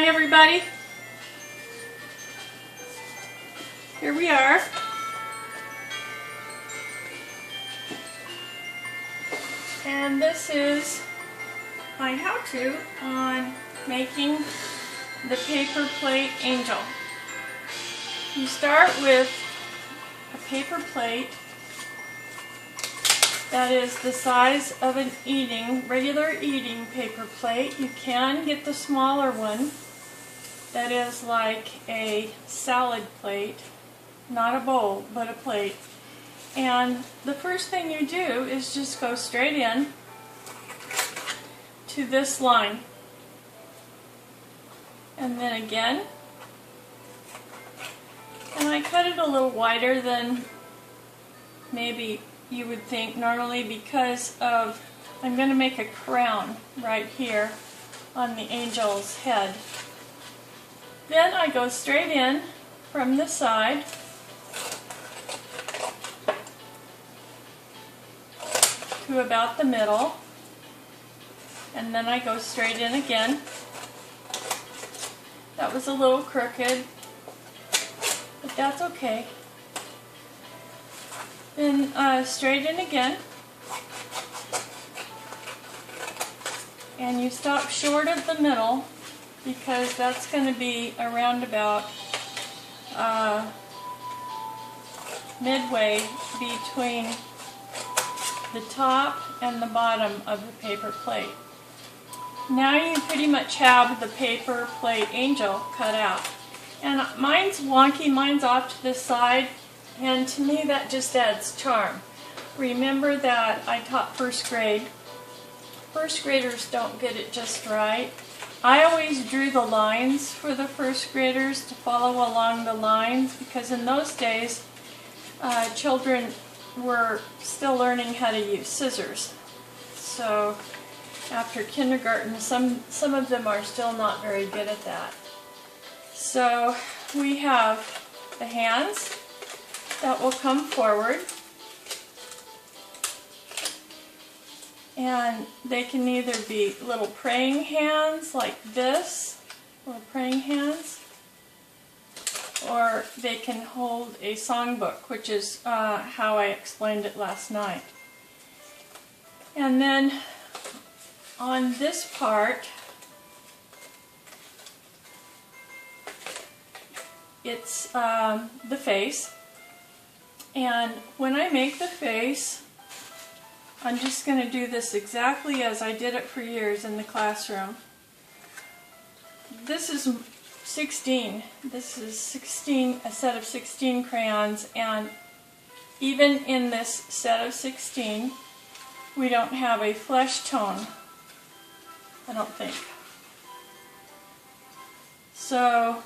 Hi everybody. Here we are. And this is my how-to on making the paper plate angel. You start with a paper plate that is the size of an regular eating paper plate. You can get the smaller one that is like a salad plate, not a bowl, but a plate. And the first thing you do is just go straight in to this line. And then again. And I cut it a little wider than maybe you would think normally because of I'm going to make a crown right here on the angel's head. Then I go straight in from the side to about the middle, and then I go straight in again. That was a little crooked, but that's okay. Then straight in again, and you stop short of the middle because that's going to be around about midway between the top and the bottom of the paper plate. Now you pretty much have the paper plate angel cut out. And mine's wonky, mine's off to the side. And to me that just adds charm. Remember that I taught first grade. First graders don't get it just right. I always drew the lines for the first graders to follow along the lines because in those days children were still learning how to use scissors. So after kindergarten some of them are still not very good at that. So we have the hands that will come forward, and they can either be little praying hands like this, little praying hands, or they can hold a songbook, which is how I explained it last night. And then on this part, it's the face. And when I make the face, I'm just going to do this exactly as I did it for years in the classroom. This is 16. This is 16, a set of 16 crayons, and even in this set of 16, we don't have a flesh tone, I don't think. So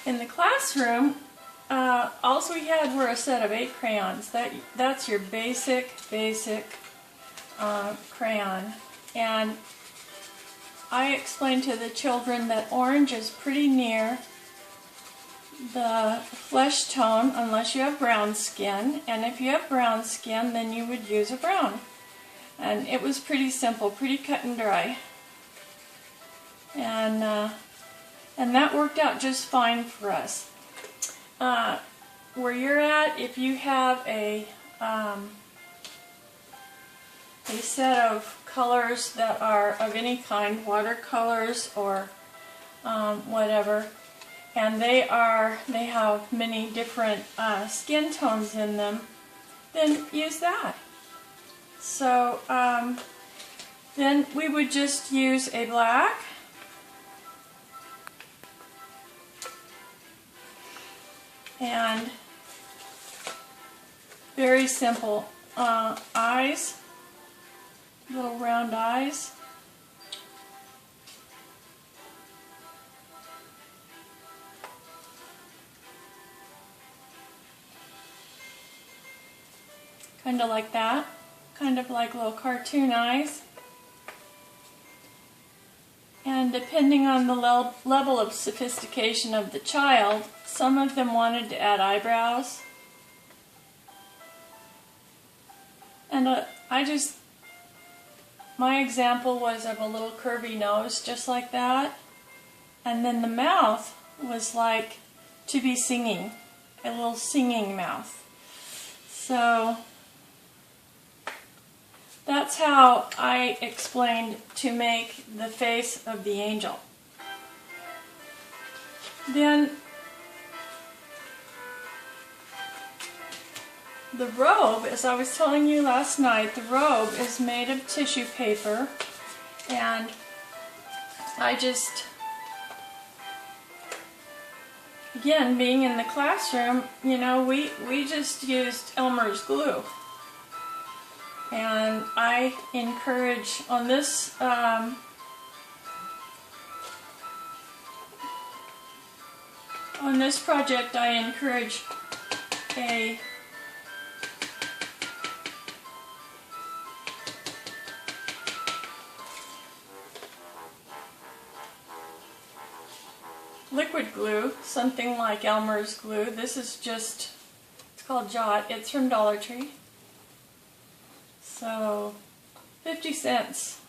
in the classroom, all we had were a set of 8 crayons. That's your basic crayon. And I explained to the children that orange is pretty near the flesh tone unless you have brown skin. And if you have brown skin, then you would use a brown. And it was pretty simple, pretty cut and dry. And that worked out just fine for us. Where you're at, if you have a set of colors that are of any kind, watercolors or whatever, and they have many different skin tones in them, then use that. So then we would just use a black, and very simple eyes, little round eyes. Kind of like that, kind of like little cartoon eyes. And depending on the level of sophistication of the child, some of them wanted to add eyebrows. And I just my example was of a little curvy nose, just like that. And then the mouth was like to be singing, a little singing mouth. So that's how I explained to make the face of the angel. Then the robe, as I was telling you last night, the robe is made of tissue paper, and I just, again, being in the classroom, you know, we just used Elmer's glue. And I encourage, on this project, I encourage a liquid glue, something like Elmer's glue. This is just, it's called Jot. It's from Dollar Tree. So 50 cents.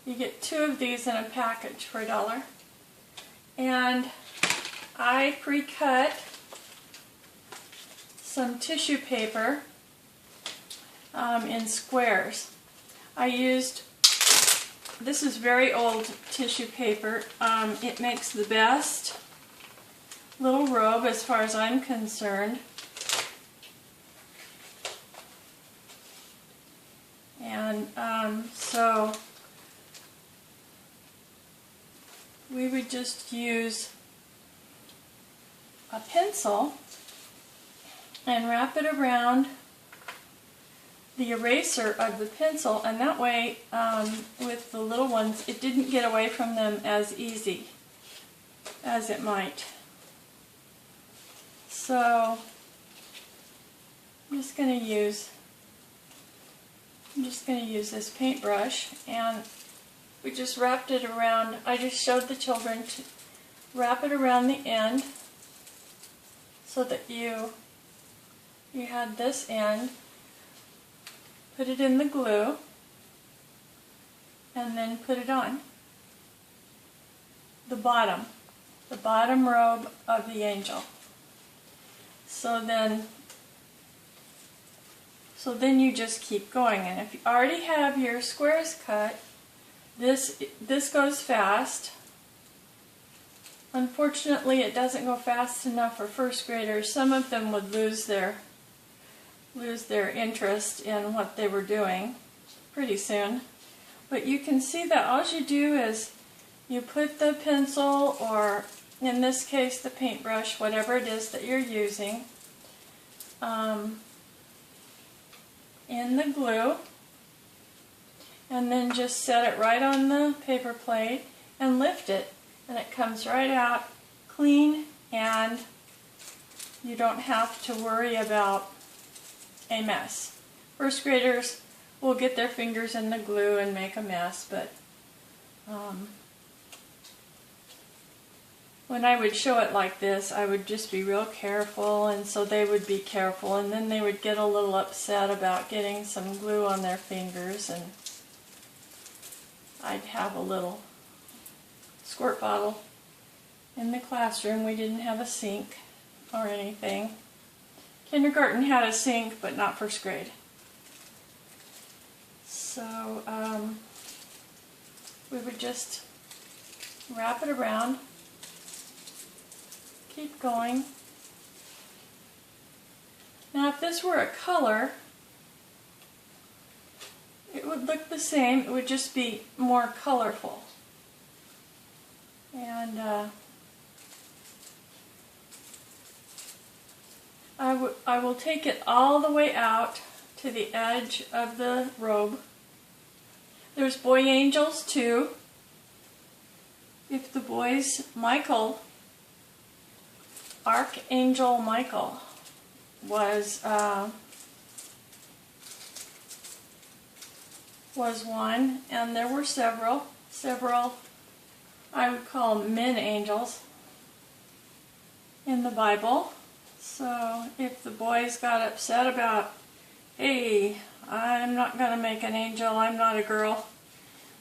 You get 2 of these in a package for $1. And I pre-cut some tissue paper in squares. I used, this is very old tissue paper. It makes the best little robe as far as I'm concerned. And so we would just use a pencil and wrap it around the eraser of the pencil, and that way with the little ones it didn't get away from them as easy as it might. So I'm just going to use this paintbrush, and we just wrapped it around. I just showed the children to wrap it around the end so that you had this end, put it in the glue, and then put it on the bottom robe of the angel. So then you just keep going, and if you already have your squares cut, this goes fast. Unfortunately, it doesn't go fast enough for first graders. Some of them would lose their interest in what they were doing pretty soon. But you can see that all you do is you put the pencil, or in this case the paintbrush, whatever it is that you're using, in the glue, and then just set it right on the paper plate and lift it, and it comes right out clean, and you don't have to worry about a mess. First graders will get their fingers in the glue and make a mess, but when I would show it like this, I would just be real careful, and so they would be careful, and then they would get a little upset about getting some glue on their fingers, and I'd have a little squirt bottle in the classroom. We didn't have a sink or anything. Kindergarten had a sink, but not first grade. So we would just wrap it around, keep going. Now if this were a color, it would look the same, it would just be more colorful. And I will take it all the way out to the edge of the robe. There's boy angels too. If the boys, Archangel Michael was one, and there were several, I would call them men angels in the Bible. So if the boys got upset about, hey, I'm not going to make an angel, I'm not a girl,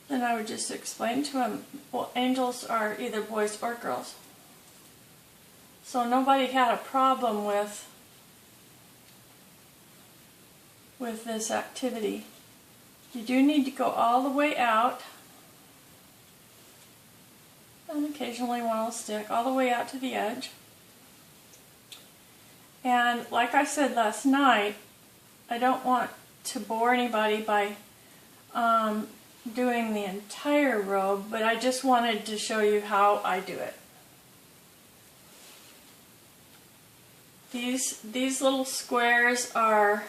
then I would just explain to him, well, angels are either boys or girls. So nobody had a problem with this activity. You do need to go all the way out, and occasionally one will stick all the way out to the edge. And like I said last night, I don't want to bore anybody by doing the entire robe, but I just wanted to show you how I do it. These little squares are,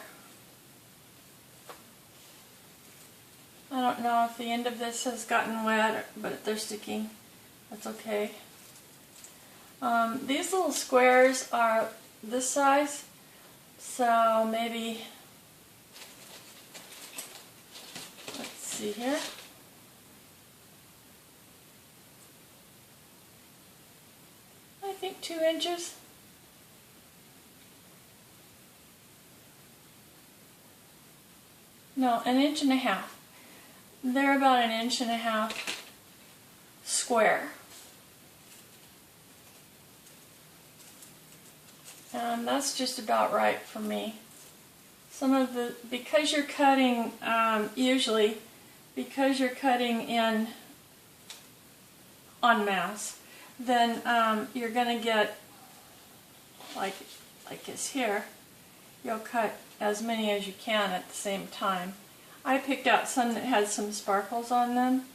I don't know if the end of this has gotten wet, but they're sticking. That's okay. These little squares are this size, so maybe, let's see here. I think 2 inches. No, 1.5 inches. They're about 1.5 inches square. And that's just about right for me. Because you're cutting, usually, because you're cutting in en masse, then you're going to get, like this here, you'll cut as many as you can at the same time. I picked out some that had some sparkles on them,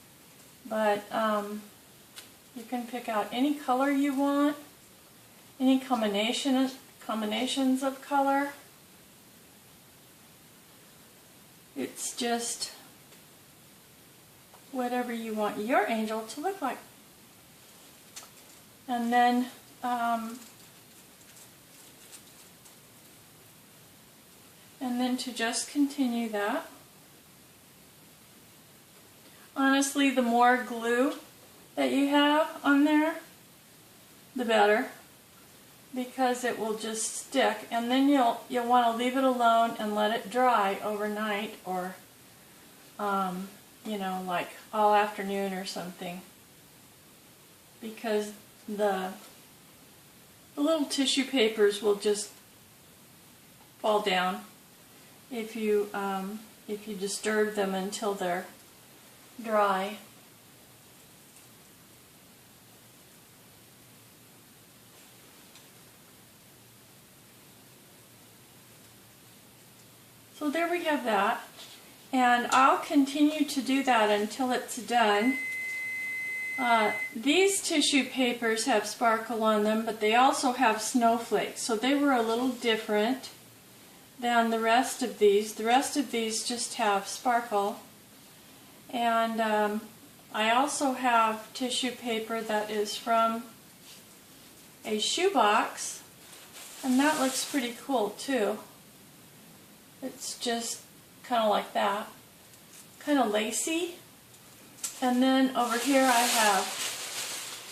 but you can pick out any color you want, any combinations of color. It's just whatever you want your angel to look like. And then to just continue that. Honestly, the more glue that you have on there, the better, because it will just stick, and then you'll want to leave it alone and let it dry overnight, or you know, like all afternoon or something, because the little tissue papers will just fall down if you disturb them until they're dry. So there we have that, and I'll continue to do that until it's done. These tissue papers have sparkle on them, but they also have snowflakes, so they were a little different than the rest of these. The rest of these just have sparkle. And I also have tissue paper that is from a shoebox, and that looks pretty cool too. It's just kind of like that, kind of lacy. And then over here I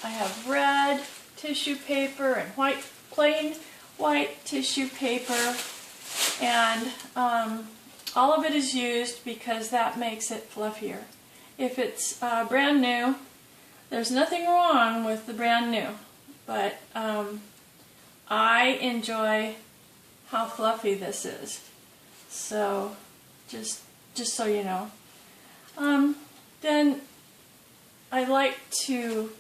have red tissue paper and plain white tissue paper, and all of it is used because that makes it fluffier. If it's brand new, there's nothing wrong with the brand new, but I enjoy how fluffy this is. So just so you know. Then I like to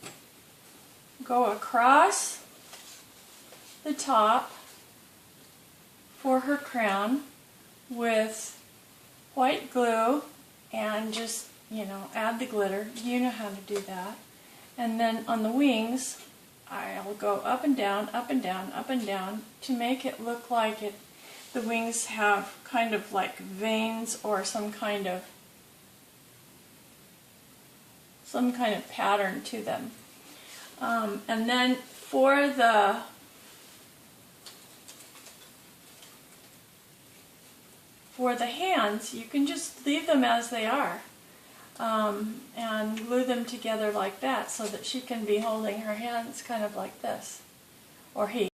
go across the top for her crown with white glue and just, you know, add the glitter. You know how to do that. And then on the wings, I'll go up and down, up and down, up and down to make it look like the wings have kind of like veins or some kind of pattern to them. And then for the hands, you can just leave them as they are, and glue them together like that so that she can be holding her hands kind of like this, or he.